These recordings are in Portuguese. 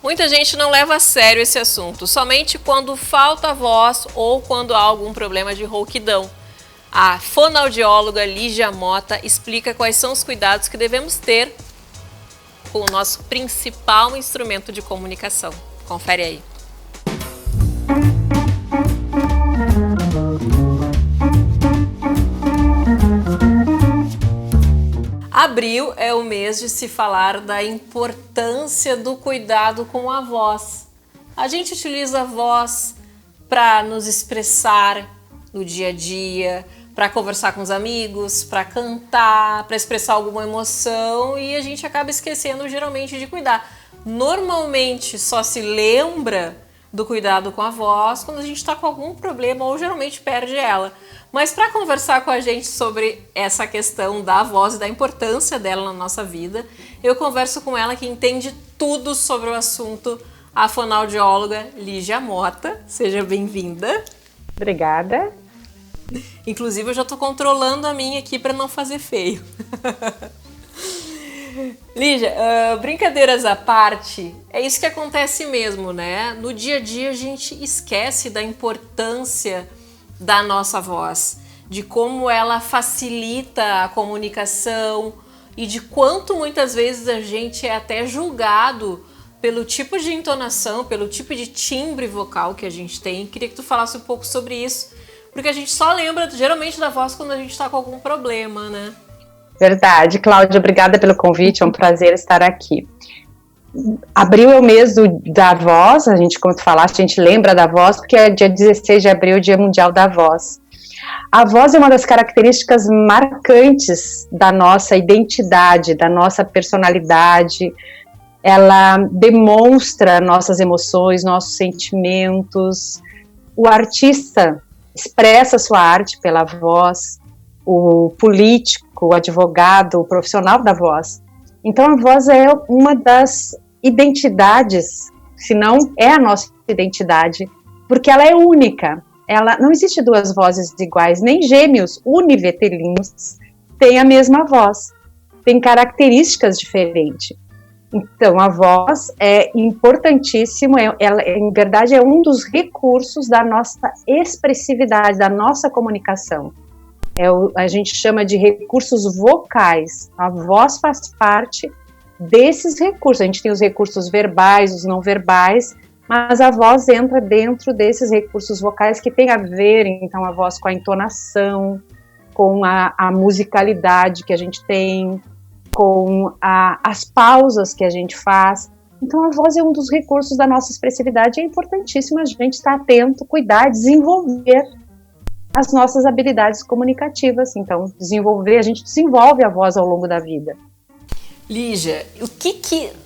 Muita gente não leva a sério esse assunto, somente quando falta voz ou quando há algum problema de rouquidão. A fonoaudióloga Lígia Mota explica quais são os cuidados que devemos ter com o nosso principal instrumento de comunicação. Confere aí. Abril é o mês de se falar da importância do cuidado com a voz. A gente utiliza a voz para nos expressar no dia a dia, para conversar com os amigos, para cantar, para expressar alguma emoção e a gente acaba esquecendo geralmente de cuidar. Normalmente só se lembra do cuidado com a voz quando a gente está com algum problema ou geralmente perde ela. Mas para conversar com a gente sobre essa questão da voz e da importância dela na nossa vida, eu converso com ela que entende tudo sobre o assunto, a fonoaudióloga Lígia Mota. Seja bem-vinda. Obrigada. Inclusive eu já estou controlando a minha aqui para não fazer feio. Lígia, brincadeiras à parte, é isso que acontece mesmo, né? No dia a dia a gente esquece da importância da nossa voz, de como ela facilita a comunicação e de quanto muitas vezes a gente é até julgado pelo tipo de entonação, pelo tipo de timbre vocal que a gente tem. Queria que tu falasse um pouco sobre isso, porque a gente só lembra geralmente da voz quando a gente está com algum problema, né? Verdade, Cláudia, obrigada pelo convite, é um prazer estar aqui. Abril é o mês da voz, a gente, como tu falaste, a gente lembra da voz, porque é dia 16 de abril, Dia Mundial da Voz. A voz é uma das características marcantes da nossa identidade, da nossa personalidade. Ela demonstra nossas emoções, nossos sentimentos. O artista expressa sua arte pela voz, o político, o advogado, o profissional da voz. Então a voz é uma das identidades, se não é a nossa identidade, porque ela é única. Ela não existe duas vozes iguais, nem gêmeos univetelinos têm a mesma voz, tem características diferentes. Então a voz é importantíssimo, ela em verdade é um dos recursos da nossa expressividade, da nossa comunicação. A gente chama de recursos vocais. A voz faz parte desses recursos. A gente tem os recursos verbais, os não verbais, mas a voz entra dentro desses recursos vocais que tem a ver, então, a voz com a entonação, com a musicalidade que a gente tem, com as pausas que a gente faz. Então, a voz é um dos recursos da nossa expressividade e é importantíssimo a gente estar atento, cuidar, desenvolver as nossas habilidades comunicativas. Então, a gente desenvolve a voz ao longo da vida. Lígia,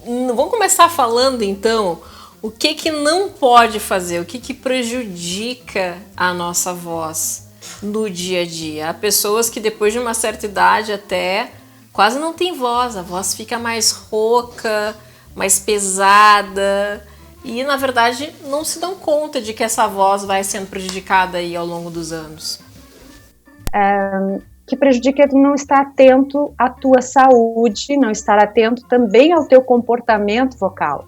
vamos começar falando então, o que não pode fazer, o que prejudica a nossa voz no dia a dia? Há pessoas que depois de uma certa idade até quase não tem voz, a voz fica mais rouca, mais pesada, e, na verdade, não se dão conta de que essa voz vai sendo prejudicada aí ao longo dos anos. Que prejudica é não estar atento à tua saúde, não estar atento também ao teu comportamento vocal.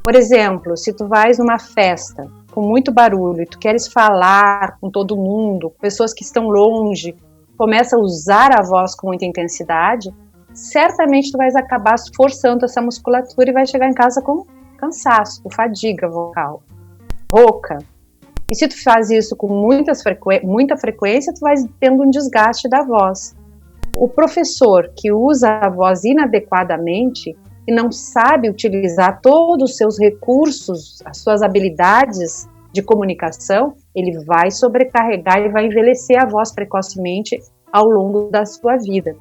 Por exemplo, se tu vais numa festa com muito barulho e tu queres falar com todo mundo, pessoas que estão longe, começa a usar a voz com muita intensidade, certamente tu vais acabar forçando essa musculatura e vai chegar em casa com cansaço, com fadiga vocal, rouca. E se tu faz isso com muita frequência, tu vai tendo um desgaste da voz. O professor que usa a voz inadequadamente e não sabe utilizar todos os seus recursos, as suas habilidades de comunicação, ele vai sobrecarregar e vai envelhecer a voz precocemente ao longo da sua vida.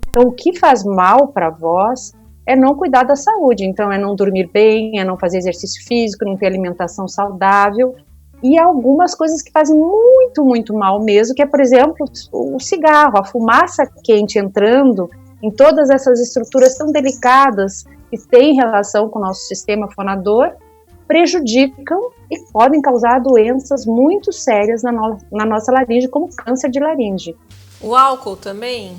Então, o que faz mal para a voz é não cuidar da saúde. Então, é não dormir bem, é não fazer exercício físico, não ter alimentação saudável. E algumas coisas que fazem muito, muito mal mesmo, que é, por exemplo, o cigarro, a fumaça quente entrando em todas essas estruturas tão delicadas que têm relação com o nosso sistema fonador, prejudicam e podem causar doenças muito sérias na nossa laringe, como câncer de laringe. O álcool também?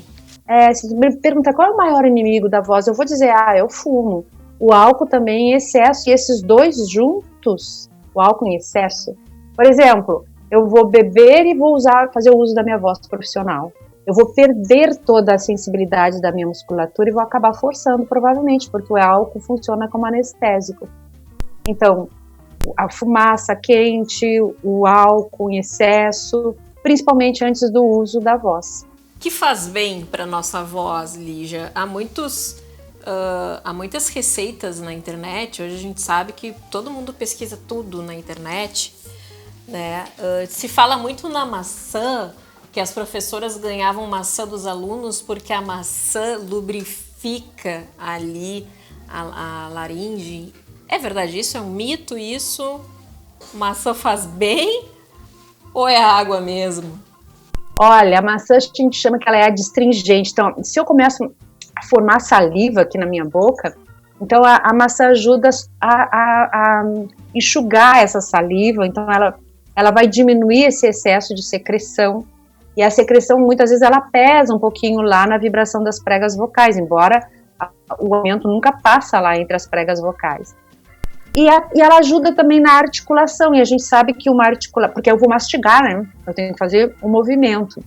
Se você me perguntar qual é o maior inimigo da voz, eu vou dizer, é o fumo. o álcool também em excesso, e esses dois juntos, o álcool em excesso. Por exemplo, eu vou beber e vou fazer o uso da minha voz profissional. Eu vou perder toda a sensibilidade da minha musculatura e vou acabar forçando, provavelmente, porque o álcool funciona como anestésico. Então, a fumaça quente, o álcool em excesso, principalmente antes do uso da voz. O que faz bem para nossa voz, Lígia? Há muitas receitas na internet. Hoje a gente sabe que todo mundo pesquisa tudo na internet, né? Se fala muito na maçã, que as professoras ganhavam maçã dos alunos porque a maçã lubrifica ali a laringe. É verdade isso? É um mito isso? Maçã faz bem ou é a água mesmo? Olha, a maçã a gente chama que ela é adstringente. Então, se eu começo a formar saliva aqui na minha boca, então a maçã ajuda a enxugar essa saliva. Então, ela vai diminuir esse excesso de secreção. E a secreção, muitas vezes, ela pesa um pouquinho lá na vibração das pregas vocais, embora o aumento nunca passa lá entre as pregas vocais. E ela ajuda também na articulação, e a gente sabe que uma articulação, porque eu vou mastigar, né? Eu tenho que fazer um movimento,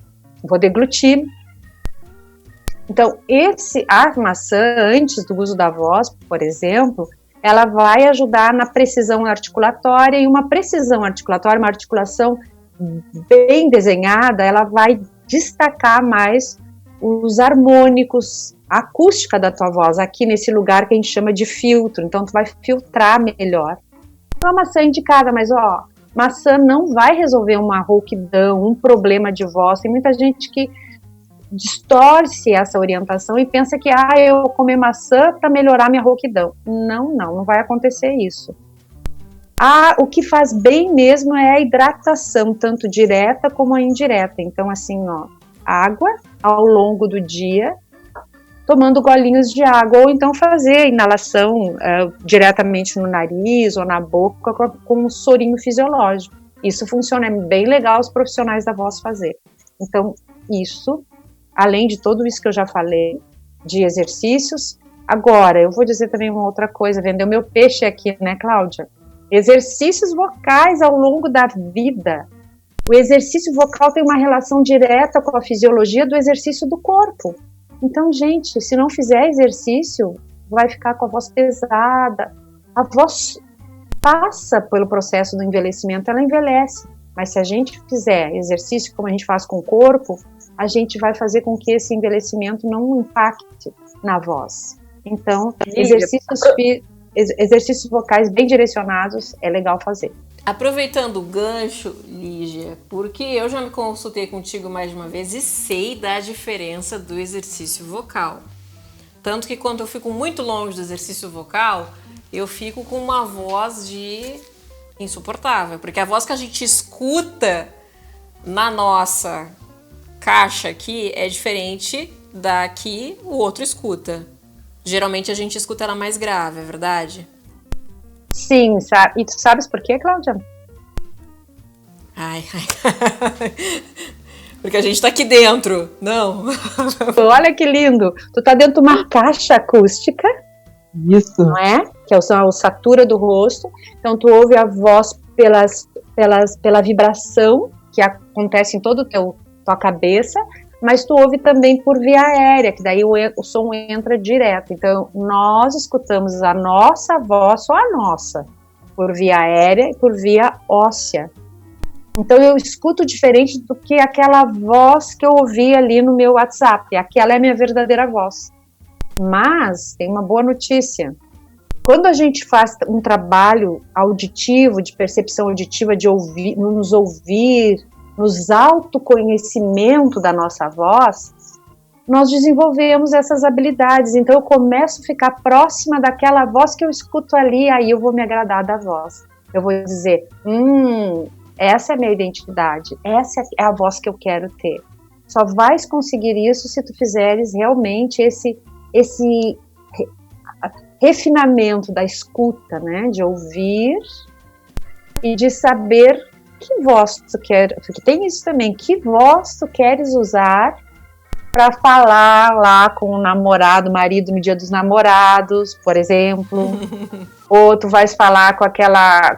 eu vou deglutir. Então, a maçã, antes do uso da voz, por exemplo, ela vai ajudar na precisão articulatória, e uma precisão articulatória, uma articulação bem desenhada, ela vai destacar mais os harmônicos, a acústica da tua voz, aqui nesse lugar que a gente chama de filtro, então tu vai filtrar melhor. Então a maçã é indicada, mas maçã não vai resolver uma rouquidão, um problema de voz. Tem muita gente que distorce essa orientação e pensa que eu vou comer maçã para melhorar minha rouquidão. Não vai acontecer isso. O que faz bem mesmo é a hidratação, tanto direta como a indireta. Então, assim, água ao longo do dia, tomando golinhos de água, ou então fazer inalação diretamente no nariz ou na boca com um sorinho fisiológico. Isso funciona, é bem legal os profissionais da voz fazer. Então, isso, além de tudo isso que eu já falei, de exercícios. Agora, eu vou dizer também uma outra coisa, vender o meu peixe aqui, né, Cláudia? Exercícios vocais ao longo da vida. O exercício vocal tem uma relação direta com a fisiologia do exercício do corpo. Então, gente, se não fizer exercício, vai ficar com a voz pesada. A voz passa pelo processo do envelhecimento, ela envelhece. Mas se a gente fizer exercício como a gente faz com o corpo, a gente vai fazer com que esse envelhecimento não impacte na voz. Então, exercícios vocais bem direcionados é legal fazer. Aproveitando o gancho, Lígia, porque eu já me consultei contigo mais de uma vez e sei da diferença do exercício vocal. Tanto que quando eu fico muito longe do exercício vocal, eu fico com uma voz de insuportável. Porque a voz que a gente escuta na nossa caixa aqui é diferente da que o outro escuta. Geralmente a gente escuta ela mais grave, é verdade? Sim, sabe? E tu sabes por quê, Cláudia? Ai. Porque a gente tá aqui dentro, não? Olha que lindo! Tu tá dentro de uma caixa acústica. Isso. Não é? Que é a ossatura do rosto. Então tu ouve a voz pela vibração que acontece em toda a tua cabeça, mas tu ouve também por via aérea, que daí o som entra direto. Então, nós escutamos a nossa voz, só a nossa, por via aérea e por via óssea. Então, eu escuto diferente do que aquela voz que eu ouvi ali no meu WhatsApp. Aquela é a minha verdadeira voz. Mas, tem uma boa notícia. Quando a gente faz um trabalho auditivo, de percepção auditiva, de nos autoconhecimento da nossa voz, nós desenvolvemos essas habilidades. Então eu começo a ficar próxima daquela voz que eu escuto ali, aí eu vou me agradar da voz. Eu vou dizer, essa é a minha identidade, essa é a voz que eu quero ter. Só vais conseguir isso se tu fizeres realmente esse refinamento da escuta, né, de ouvir e de saber que voz tu quer, porque tem isso também, que voz tu queres usar para falar lá com o namorado, marido no dia dos namorados, por exemplo. Ou tu vais falar com aquela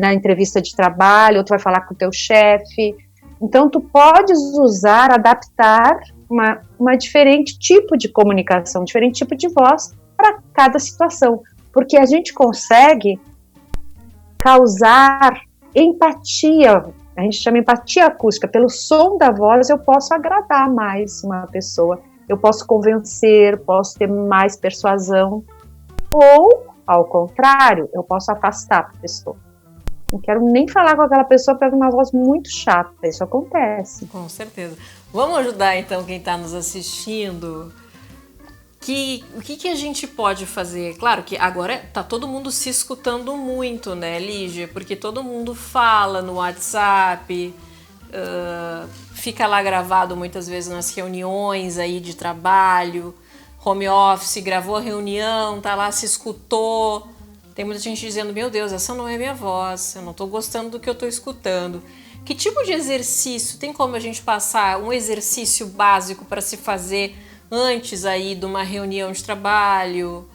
na entrevista de trabalho, ou tu vai falar com o teu chefe. Então tu podes usar, adaptar uma diferente tipo de comunicação, diferente tipo de voz para cada situação, porque a gente consegue causar empatia, a gente chama empatia acústica, pelo som da voz eu posso agradar mais uma pessoa, eu posso convencer, posso ter mais persuasão, ou, ao contrário, eu posso afastar a pessoa. Não quero nem falar com aquela pessoa porque é uma voz muito chata, isso acontece. Com certeza. Vamos ajudar então quem está nos assistindo. O que a gente pode fazer? Claro que agora tá todo mundo se escutando muito, né, Lígia? Porque todo mundo fala no WhatsApp, fica lá gravado muitas vezes nas reuniões aí de trabalho, home office, gravou a reunião, tá lá, se escutou. Tem muita gente dizendo, meu Deus, essa não é minha voz, eu não tô gostando do que eu tô escutando. Que tipo de exercício, tem como a gente passar um exercício básico para se fazer antes aí de uma reunião de trabalho,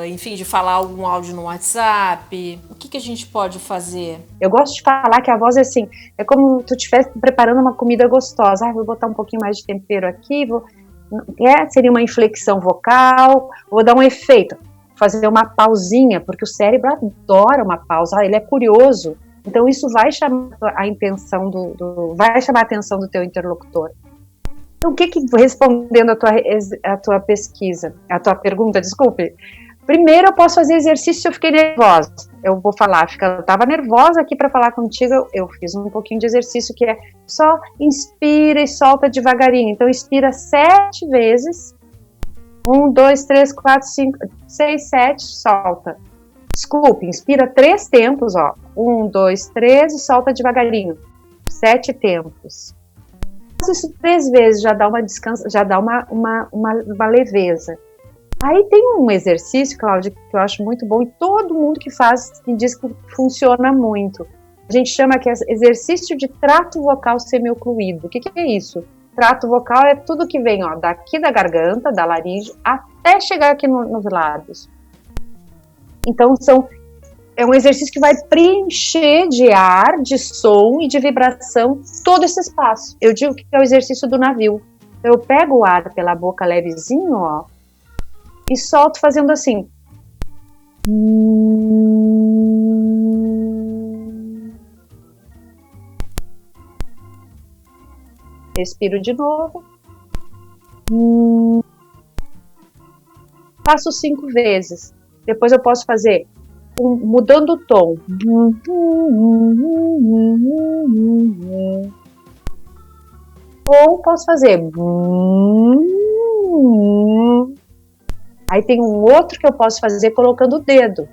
enfim, de falar algum áudio no WhatsApp? O que a gente pode fazer? Eu gosto de falar que a voz é assim, é como tu estivesse preparando uma comida gostosa. Vou botar um pouquinho mais de tempero aqui, seria uma inflexão vocal, vou dar um efeito, fazer uma pausinha, porque o cérebro adora uma pausa, ele é curioso. Então isso vai chamar a atenção vai chamar a atenção do teu interlocutor. Então, respondendo a tua pesquisa, a tua pergunta, desculpe. Primeiro, eu posso fazer exercício se eu fiquei nervosa. Eu vou falar, eu estava nervosa aqui para falar contigo, eu fiz um pouquinho de exercício que é só inspira e solta devagarinho. Então, inspira 7 vezes. 1, 2, 3, 4, 5, 6, 7, solta. Desculpe, inspira 3 tempos, ó. 1, 2, 3 e solta devagarinho. 7 tempos. Isso 3 vezes já dá uma descanso, já dá uma leveza. Aí tem um exercício, Cláudia, que eu acho muito bom e todo mundo que faz me diz que funciona muito. A gente chama que é exercício de trato vocal semiocluído. O que é isso? Trato vocal é tudo que vem, ó, daqui da garganta, da laringe, até chegar aqui nos lábios. Então é um exercício que vai preencher de ar, de som e de vibração todo esse espaço. Eu digo que é o exercício do navio. Eu pego o ar pela boca levezinho, ó, e solto fazendo assim. Respiro de novo. Faço 5 vezes. Depois eu posso fazer mudando o tom. Ou posso fazer. Aí tem um outro que eu posso fazer colocando o dedo.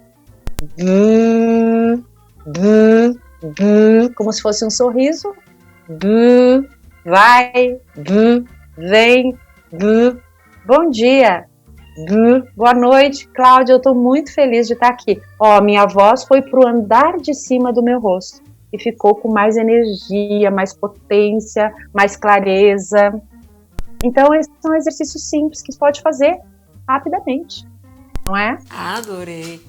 Como se fosse um sorriso. Vai, vem, bom dia. Boa noite, Cláudia, eu estou muito feliz de estar aqui. Ó, minha voz foi para o andar de cima do meu rosto e ficou com mais energia, mais potência, mais clareza. Então, esses são exercícios simples que você pode fazer rapidamente, não é? Adorei.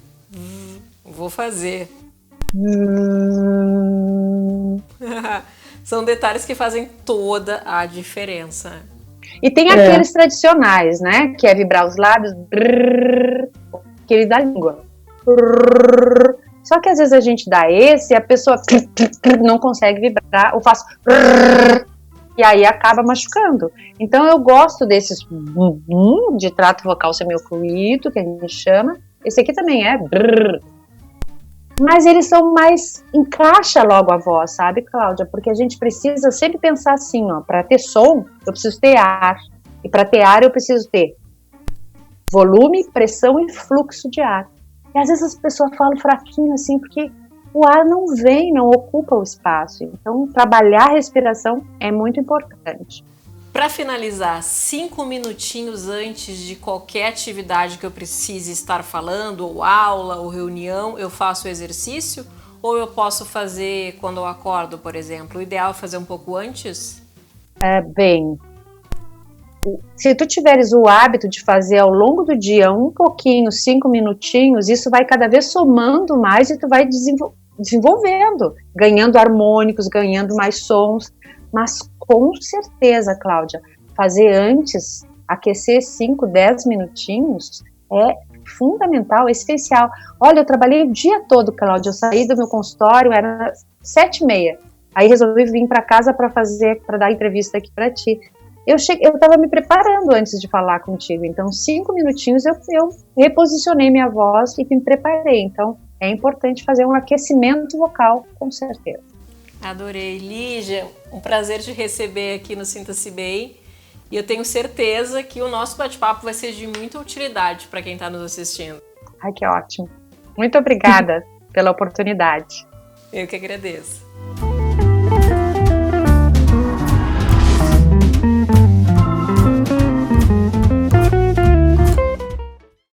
Vou fazer. São detalhes que fazem toda a diferença. E tem aqueles tradicionais, né? Que é vibrar os lábios, aquele da língua. Só que às vezes a gente dá esse e a pessoa não consegue vibrar, ou faz e aí acaba machucando. Então eu gosto desses de trato vocal semiocluído, que a gente chama. Esse aqui também é mas eles são mais, encaixa logo a voz, sabe, Cláudia? Porque a gente precisa sempre pensar assim, ó, para ter som, eu preciso ter ar. E para ter ar, eu preciso ter volume, pressão e fluxo de ar. E às vezes as pessoas falam fraquinho assim, porque o ar não vem, não ocupa o espaço. Então, trabalhar a respiração é muito importante. Para finalizar, 5 minutinhos antes de qualquer atividade que eu precise estar falando, ou aula, ou reunião, eu faço o exercício? Ou eu posso fazer quando eu acordo, por exemplo? O ideal é fazer um pouco antes? Se tu tiveres o hábito de fazer ao longo do dia um pouquinho, 5 minutinhos, isso vai cada vez somando mais e tu vai desenvolvendo, ganhando harmônicos, ganhando mais sons. Mas com certeza, Cláudia, fazer antes, aquecer 5, 10 minutinhos é fundamental, é essencial. Olha, eu trabalhei o dia todo, Cláudia, eu saí do meu consultório, era 7h30, aí resolvi vir para casa para dar entrevista aqui para ti. Eu estava me preparando antes de falar contigo, então 5 minutinhos eu reposicionei minha voz e me preparei. Então é importante fazer um aquecimento vocal, com certeza. Adorei. Lígia, um prazer te receber aqui no Sinta-se Bem, e eu tenho certeza que o nosso bate-papo vai ser de muita utilidade para quem está nos assistindo. Ai, que ótimo. Muito obrigada pela oportunidade. Eu que agradeço.